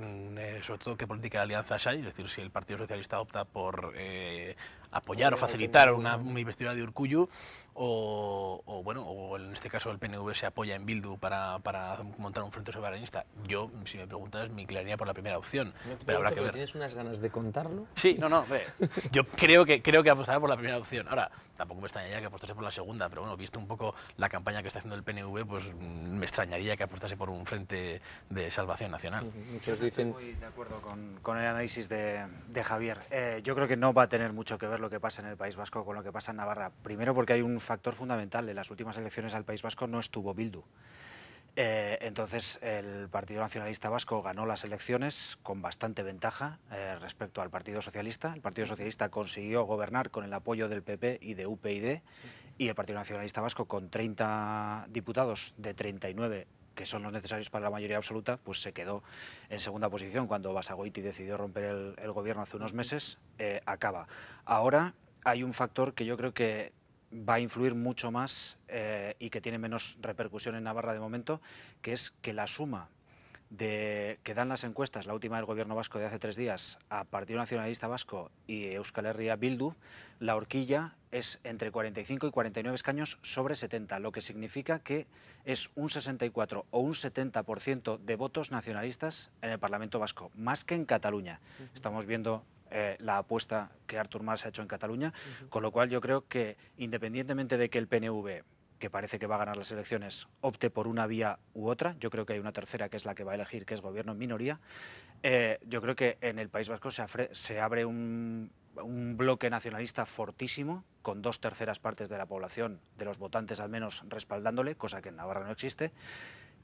sobre todo qué política de alianzas hay, es decir, si el Partido Socialista opta por apoyar o facilitar una investidura de Urkullu o en este caso el PNV se apoya en Bildu para montar un frente soberanista. Yo, si me preguntas, me inclinaría por la primera opción, pero habrá que ver. ¿Tienes unas ganas de contarlo? Sí, yo creo que apostará por la primera opción. Ahora, tampoco me extrañaría que apostase por la segunda, pero bueno, visto un poco la campaña que está haciendo el PNV, pues me extrañaría que apostase por un frente de salvación nacional. Muchos dicen... Estoy muy de acuerdo con el análisis de Javier. Yo creo que no va a tener mucho que ver lo que pasa en el País Vasco con lo que pasa en Navarra. Primero porque hay un factor fundamental. En las últimas elecciones al País Vasco no estuvo Bildu. Entonces el Partido Nacionalista Vasco ganó las elecciones con bastante ventaja respecto al Partido Socialista. El Partido Socialista consiguió gobernar con el apoyo del PP y de UPyD, y el Partido Nacionalista Vasco, con 30 diputados de 39 que son los necesarios para la mayoría absoluta, pues se quedó en segunda posición cuando Basagoiti decidió romper el gobierno hace unos meses. Acaba. Ahora hay un factor que yo creo que va a influir mucho más y que tiene menos repercusión en Navarra de momento, que es que la suma que dan las encuestas, la última del gobierno vasco de hace 3 días, a Partido Nacionalista Vasco y Euskal Herria Bildu, la horquilla es entre 45 y 49 escaños sobre 70, lo que significa que es un 64 o un 70% de votos nacionalistas en el Parlamento Vasco, más que en Cataluña. Estamos viendo la apuesta que Artur Mas ha hecho en Cataluña, con lo cual yo creo que, independientemente de que el PNV, que parece que va a ganar las elecciones, opte por una vía u otra, yo creo que hay una tercera que es la que va a elegir, que es gobierno en minoría, yo creo que en el País Vasco se abre un un bloque nacionalista fortísimo, con 2/3 partes de la población, de los votantes al menos, respaldándole, cosa que en Navarra no existe.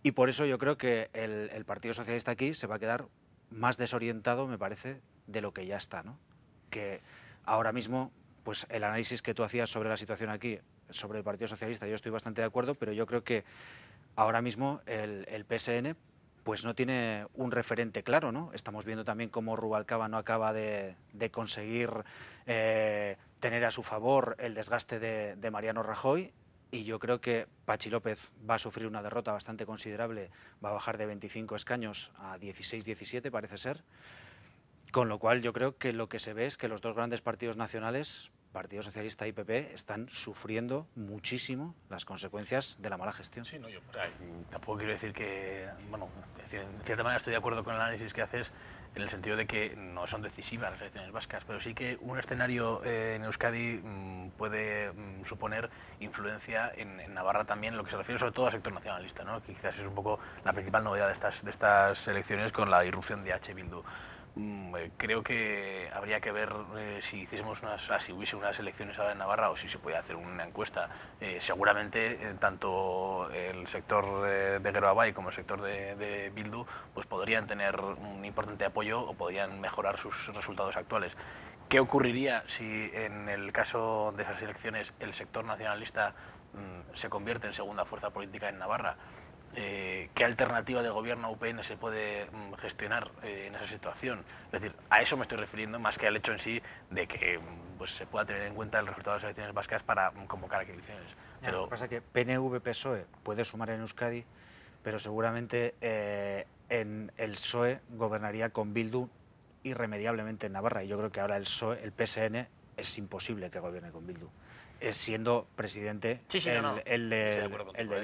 Y por eso yo creo que el Partido Socialista aquí se va a quedar más desorientado, me parece, de lo que ya está, ¿no? Que ahora mismo, pues el análisis que tú hacías sobre la situación aquí, sobre el Partido Socialista, yo estoy bastante de acuerdo, pero yo creo que ahora mismo el PSN pues no tiene un referente claro, ¿no? Estamos viendo también cómo Rubalcaba no acaba de conseguir tener a su favor el desgaste de Mariano Rajoy, y yo creo que Patxi López va a sufrir una derrota bastante considerable, va a bajar de 25 escaños a 16, 17 parece ser, con lo cual yo creo que lo que se ve es que los dos grandes partidos nacionales, Partido Socialista y PP, están sufriendo muchísimo las consecuencias de la mala gestión. Sí, no, yo tampoco quiero decir que, bueno, en cierta manera estoy de acuerdo con el análisis que haces, en el sentido de que no son decisivas las elecciones vascas, pero sí que un escenario en Euskadi puede suponer influencia en Navarra también, en lo que se refiere sobre todo al sector nacionalista, ¿no? Que quizás es un poco la principal novedad de estas elecciones con la irrupción de H. Bildu. Creo que habría que ver si hiciésemos si hubiese unas elecciones ahora en Navarra o si se puede hacer una encuesta. Seguramente tanto el sector de Geroabay como el sector de Bildu pues podrían tener un importante apoyo o podrían mejorar sus resultados actuales. ¿Qué ocurriría si en el caso de esas elecciones el sector nacionalista se convierte en segunda fuerza política en Navarra? ¿Qué alternativa de gobierno a UPN se puede gestionar en esa situación? Es decir, a eso me estoy refiriendo más que al hecho en sí de que pues, se pueda tener en cuenta el resultado de las elecciones vascas para convocar elecciones. Pero lo que pasa es que PNV-PSOE puede sumar en Euskadi, pero seguramente en el PSOE gobernaría con Bildu irremediablemente en Navarra, y yo creo que ahora el PSOE, el PSN, es imposible que gobierne con Bildu. Siendo presidente el de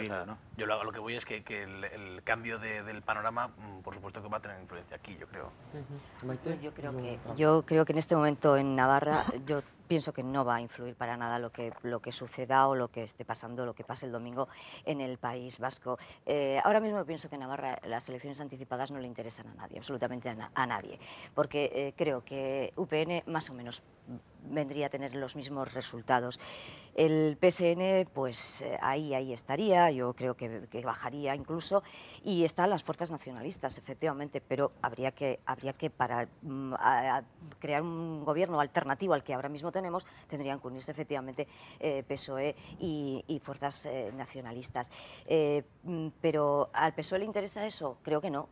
Bildu, ¿no? Yo lo que voy es que el cambio del panorama, por supuesto que va a tener influencia aquí, yo creo. Yo creo que en este momento en Navarra, yo pienso que no va a influir para nada lo que suceda o lo que esté pasando, lo que pase el domingo en el País Vasco. Ahora mismo pienso que en Navarra las elecciones anticipadas no le interesan a nadie, absolutamente a nadie, porque creo que UPN más o menos vendría a tener los mismos resultados. El PSN, pues ahí estaría, yo creo que bajaría incluso, y están las fuerzas nacionalistas, efectivamente, pero habría que para crear un gobierno alternativo al que ahora mismo tenemos, tendrían que unirse efectivamente PSOE y fuerzas nacionalistas. Pero ¿al PSOE le interesa eso? Creo que no,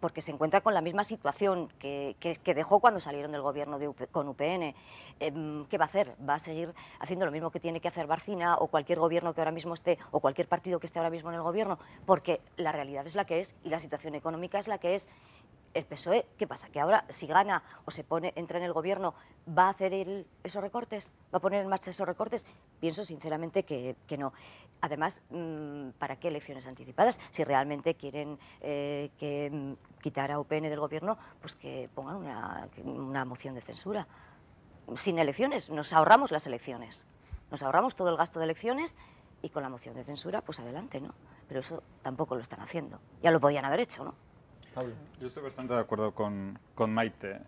porque se encuentra con la misma situación que dejó cuando salieron del gobierno con UPN. ¿Qué va a hacer? ¿Va a seguir haciendo lo mismo que tiene que hacer Barcina o cualquier gobierno que ahora mismo esté, o cualquier partido que esté ahora mismo en el gobierno? Porque la realidad es la que es y la situación económica es la que es. El PSOE, ¿qué pasa? ¿Que ahora si gana o entra en el gobierno, va a hacer esos recortes? ¿Va a poner en marcha esos recortes? Pienso sinceramente que no. Además, ¿para qué elecciones anticipadas? Si realmente quieren quitar a UPN del gobierno, pues que pongan una moción de censura. Sin elecciones, nos ahorramos las elecciones. Nos ahorramos todo el gasto de elecciones y con la moción de censura, pues adelante, ¿no? Pero eso tampoco lo están haciendo. Ya lo podían haber hecho, ¿no? Pablo. Yo estoy bastante de acuerdo con Maite.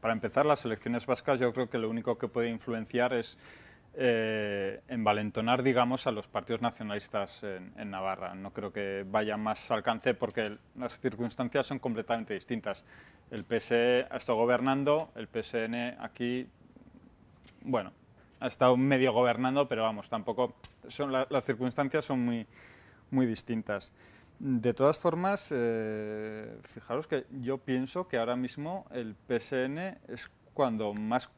Para empezar, las elecciones vascas yo creo que lo único que puede influenciar es envalentonar, digamos, a los partidos nacionalistas en Navarra. No creo que vaya más alcance porque las circunstancias son completamente distintas. El PSE ha estado gobernando, el PSN aquí, bueno, ha estado medio gobernando, pero vamos, tampoco las circunstancias son muy distintas. De todas formas, fijaros que yo pienso que ahora mismo el PSN es cuando más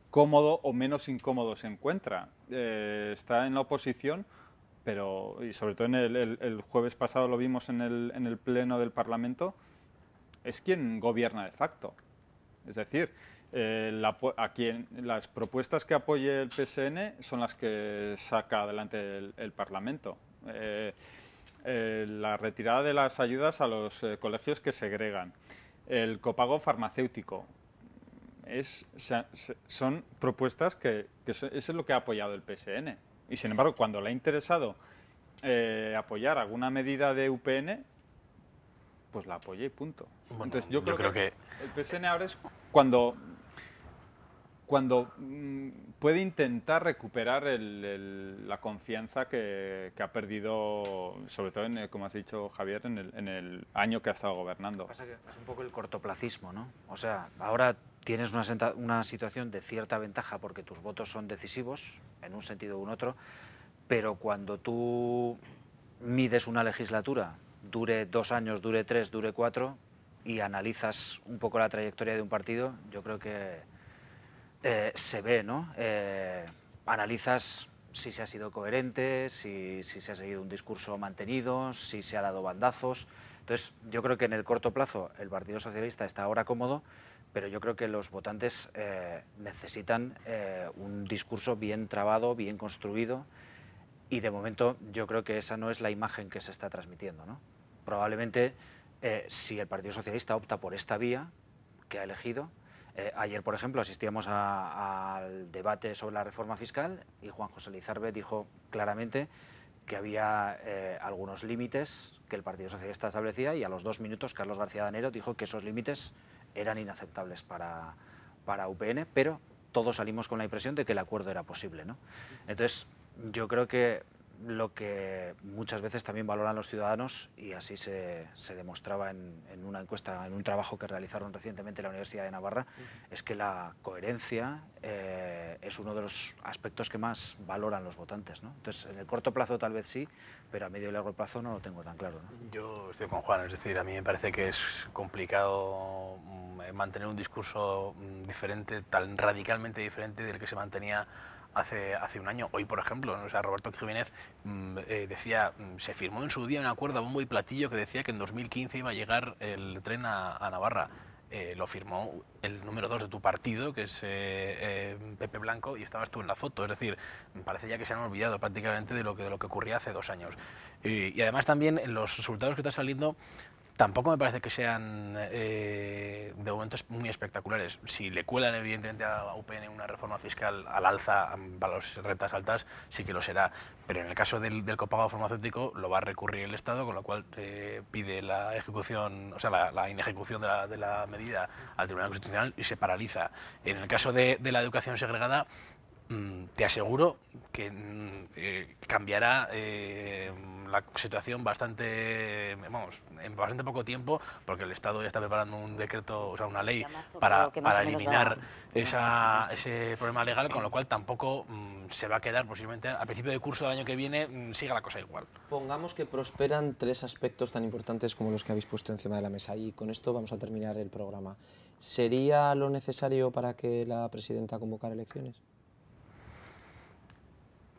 cómodo o menos incómodo se encuentra. Está en la oposición, pero, y sobre todo el jueves pasado lo vimos en el pleno del Parlamento, es quien gobierna de facto. Es decir, las propuestas que apoye el PSN son las que saca adelante el Parlamento. La retirada de las ayudas a los colegios que segregan, el copago farmacéutico, son propuestas que es lo que ha apoyado el PSN. Y sin embargo, cuando le ha interesado apoyar alguna medida de UPN, pues la apoya y punto. Bueno, entonces yo creo que el PSN ahora es cuando cuando puede intentar recuperar la confianza que ha perdido, sobre todo, como has dicho, Javier, en el año que ha estado gobernando. Lo que pasa es que es un poco el cortoplacismo, ¿no? O sea, ahora tienes una situación de cierta ventaja porque tus votos son decisivos, en un sentido u otro, pero cuando tú mides una legislatura, dure 2 años, dure 3, dure 4, y analizas un poco la trayectoria de un partido, yo creo que se ve, ¿no? Analizas si se ha sido coherente, si se ha seguido un discurso mantenido, si se ha dado bandazos. Entonces, yo creo que en el corto plazo el Partido Socialista está ahora cómodo, pero yo creo que los votantes necesitan un discurso bien trabado, bien construido, y de momento yo creo que esa no es la imagen que se está transmitiendo, ¿no? Probablemente si el Partido Socialista opta por esta vía que ha elegido, ayer, por ejemplo, asistíamos al debate sobre la reforma fiscal y Juan José Lizarbe dijo claramente que había algunos límites que el Partido Socialista establecía, y a los 2 minutos Carlos García Danero dijo que esos límites eran inaceptables para UPN, pero todos salimos con la impresión de que el acuerdo era posible, ¿no? Entonces, yo creo que lo que muchas veces también valoran los ciudadanos, y así se demostraba en una encuesta, en un trabajo que realizaron recientemente en la Universidad de Navarra, es que la coherencia es uno de los aspectos que más valoran los votantes, ¿no? Entonces, en el corto plazo tal vez sí, pero a medio y largo plazo no lo tengo tan claro, ¿no? Yo estoy con Juan, es decir, a mí me parece que es complicado mantener un discurso diferente, tan radicalmente diferente del que se mantenía hace un año. Hoy, por ejemplo, o sea, Roberto Jiménez decía, se firmó en su día un acuerdo a bombo y platillo que decía que en 2015 iba a llegar el tren a Navarra. Lo firmó el número 2 de tu partido, que es Pepe Blanco, y estabas tú en la foto. Es decir, me parece ya que se han olvidado prácticamente de lo que ocurría hace 2 años. Y además también en los resultados que están saliendo tampoco me parece que sean de momento muy espectaculares. Si le cuelan evidentemente a UPN una reforma fiscal al alza para las rentas altas, sí que lo será. Pero en el caso del copago farmacéutico lo va a recurrir el Estado, con lo cual pide la ejecución, o sea, la inejecución de la medida al Tribunal Constitucional y se paraliza. En el caso de la educación segregada, te aseguro que cambiará la situación bastante, vamos, en bastante poco tiempo, porque el Estado ya está preparando un decreto, o sea, una ley para eliminar ese problema legal, con lo cual tampoco se va a quedar posiblemente a principio de curso del año que viene, siga la cosa igual. Pongamos que prosperan 3 aspectos tan importantes como los que habéis puesto encima de la mesa, y con esto vamos a terminar el programa. ¿Sería lo necesario para que la presidenta convocara elecciones?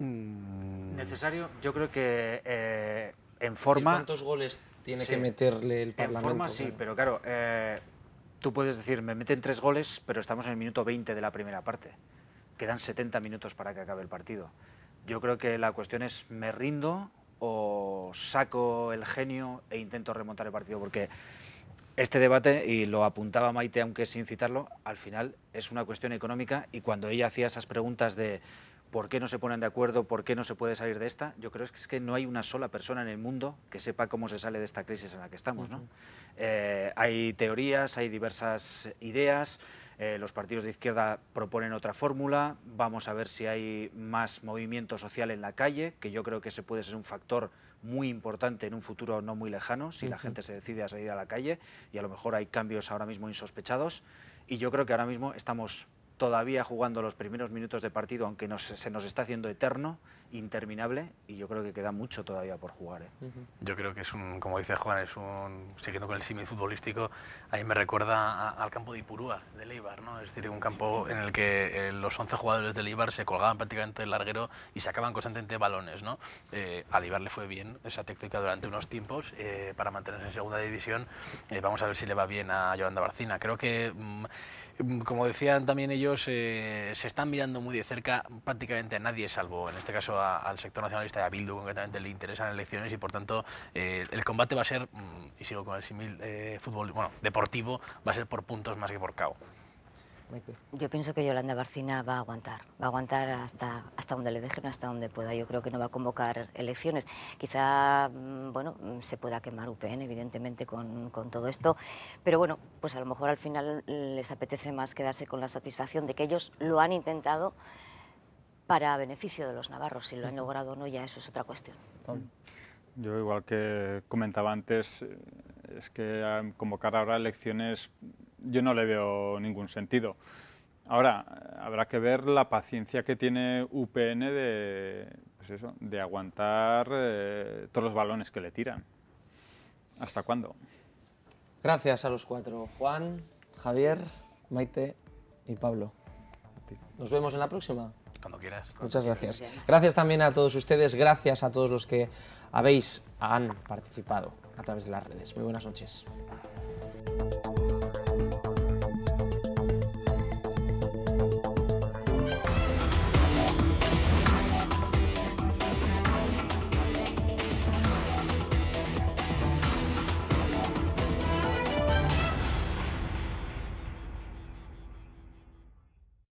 Necesario, yo creo que en forma... ¿Cuántos goles tiene que meterle el Parlamento? En forma sí, pero claro, tú puedes decir, me meten 3 goles, pero estamos en el minuto 20 de la primera parte. Quedan 70 minutos para que acabe el partido. Yo creo que la cuestión es, ¿me rindo o saco el genio e intento remontar el partido? Porque este debate, y lo apuntaba Maite, aunque sin citarlo, al final es una cuestión económica, y cuando ella hacía esas preguntas de ¿por qué no se ponen de acuerdo? ¿Por qué no se puede salir de esta? Yo creo que es que no hay una sola persona en el mundo que sepa cómo se sale de esta crisis en la que estamos, ¿no? Hay teorías, hay diversas ideas, los partidos de izquierda proponen otra fórmula, vamos a ver si hay más movimiento social en la calle, que yo creo que ese puede ser un factor muy importante en un futuro no muy lejano, si la gente se decide a salir a la calle, y a lo mejor hay cambios ahora mismo insospechados, y yo creo que ahora mismo estamos todavía jugando los primeros minutos de partido, aunque se nos está haciendo eterno, interminable, y yo creo que queda mucho todavía por jugar. Yo creo que es como dice Juan, siguiendo con el símil futbolístico, a mí me recuerda al campo de Ipurúa, de Leibar, ¿no? Es decir, un campo en el que los 11 jugadores de Leibar se colgaban prácticamente del larguero y sacaban constantemente balones, ¿no? A Leibar le fue bien esa técnica durante unos tiempos para mantenerse en segunda división. Vamos a ver si le va bien a Yolanda Barcina. Creo que como decían también ellos, se están mirando muy de cerca prácticamente a nadie, salvo en este caso al sector nacionalista y a Bildu concretamente le interesan elecciones, y por tanto el combate va a ser, y sigo con el símil deportivo, va a ser por puntos más que por KO. Maite. Yo pienso que Yolanda Barcina va a aguantar hasta donde le dejen, hasta donde pueda. Yo creo que no va a convocar elecciones. Quizá, bueno, se pueda quemar UPN, evidentemente, con todo esto, pero bueno, pues a lo mejor al final les apetece más quedarse con la satisfacción de que ellos lo han intentado para beneficio de los navarros. Si lo han logrado o no, ya eso es otra cuestión. Pablo. Yo, igual que comentaba antes, es que convocar ahora elecciones yo no le veo ningún sentido. Ahora, habrá que ver la paciencia que tiene UPN de aguantar todos los balones que le tiran. ¿Hasta cuándo? Gracias a los cuatro. Juan, Javier, Maite y Pablo. Nos vemos en la próxima. Cuando quieras. Muchas gracias. Gracias también a todos ustedes, gracias a todos los que han participado a través de las redes. Muy buenas noches.